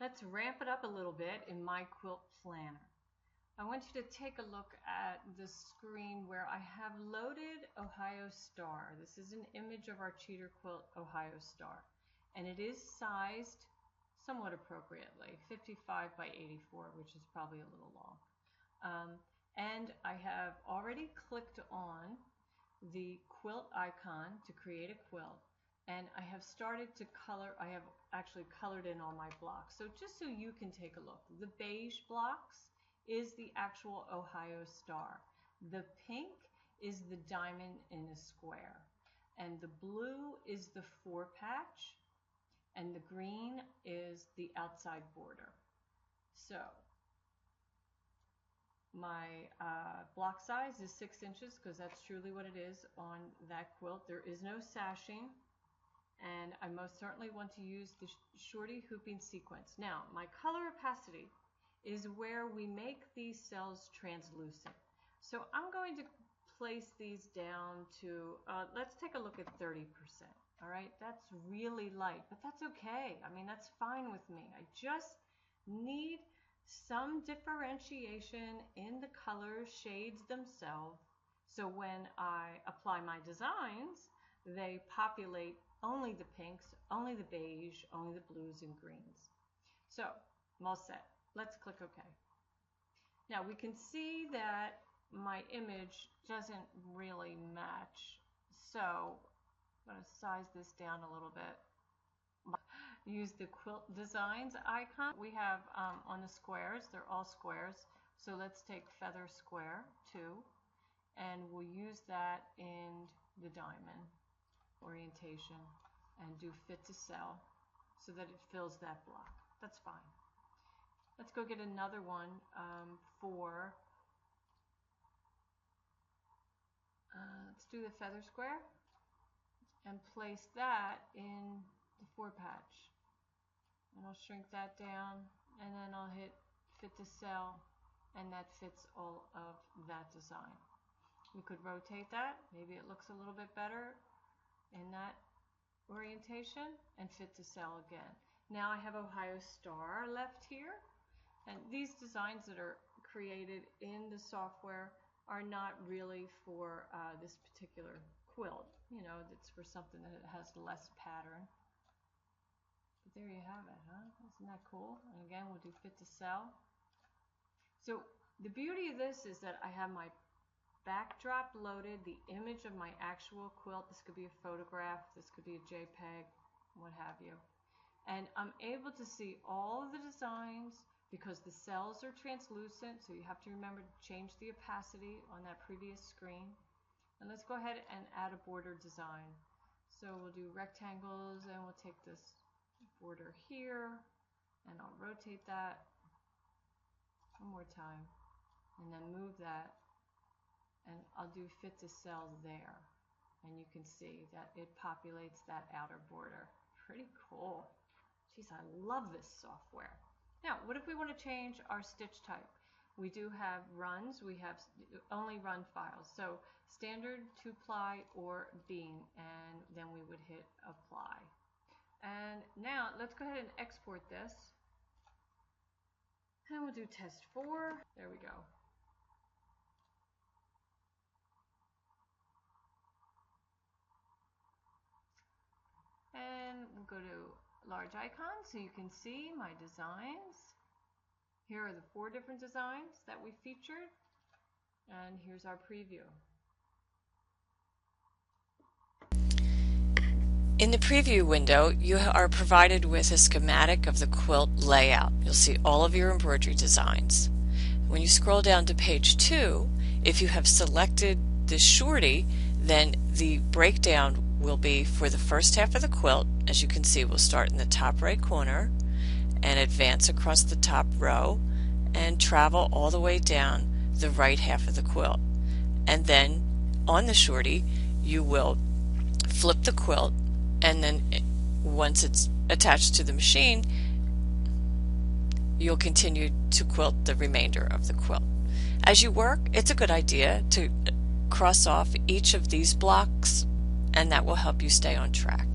Let's ramp it up a little bit in My Quilt Planner. I want you to take a look at the screen where I have loaded Ohio Star. This is an image of our cheater quilt Ohio Star, and it is sized somewhat appropriately, 55 by 84, which is probably a little long. And I have already clicked on the quilt icon to create a quilt, and I have started to color. I have actually colored in all my blocks. So just so you can take a look, the beige blocks is the actual Ohio Star. The pink is the diamond in a square, and the blue is the 4-patch, and the green is the outside border. So my block size is 6 inches because that's truly what it is on that quilt. There is no sashing, and I most certainly want to use the shorty hooping sequence. Now, my color opacity is where we make these cells translucent. So I'm going to place these down to, let's take a look at 30%. All right, that's really light, but that's okay. I mean, that's fine with me. I just need some differentiation in the color shades themselves, so when I apply my designs, they populate only the pinks, only the beige, only the blues and greens. So I'm all set. Let's click OK. Now we can see that my image doesn't really match, so I'm going to size this down a little bit. Use the quilt designs icon we have on the squares. They're all squares, so let's take feather square 2, and we'll use that in the diamond orientation and do fit to cell so that it fills that block. That's fine. Let's go get another one let's do the feather square and place that in the 4-patch. And I'll shrink that down, and then I'll hit fit to cell, and that fits all of that design. We could rotate that. Maybe it looks a little bit better in that orientation, and fit to cell again. Now I have Ohio Star left here, and these designs that are created in the software are not really for this particular quilt. You know, it's for something that has less pattern. But there you have it, huh? Isn't that cool? And again, we'll do fit to cell. So the beauty of this is that I have my backdrop loaded, the image of my actual quilt. This could be a photograph, this could be a JPEG, what have you. And I'm able to see all of the designs because the cells are translucent, so you have to remember to change the opacity on that previous screen. And let's go ahead and add a border design. So we'll do rectangles, and we'll take this border here, and I'll rotate that one more time, and then move that, and I'll do fit to cell there, and you can see that it populates that outer border. Pretty cool. Geez, I love this software. Now, what if we want to change our stitch type? We do have runs. We have only run files, so standard, 2-ply, or bean, and then we would hit apply. And now let's go ahead and export this, and we'll do test 4. There we go. And we'll go to large icon so you can see my designs. Here are the 4 different designs that we featured, and here's our preview. In the preview window, you are provided with a schematic of the quilt layout. You'll see all of your embroidery designs. When you scroll down to page 2, if you have selected the shorty, then the breakdown will be for the first half of the quilt. As you can see, we'll start in the top right corner and advance across the top row and travel all the way down the right half of the quilt. And then on the shorty, you will flip the quilt, and then once it's attached to the machine, you'll continue to quilt the remainder of the quilt. As you work, it's a good idea to cross off each of these blocks, and that will help you stay on track.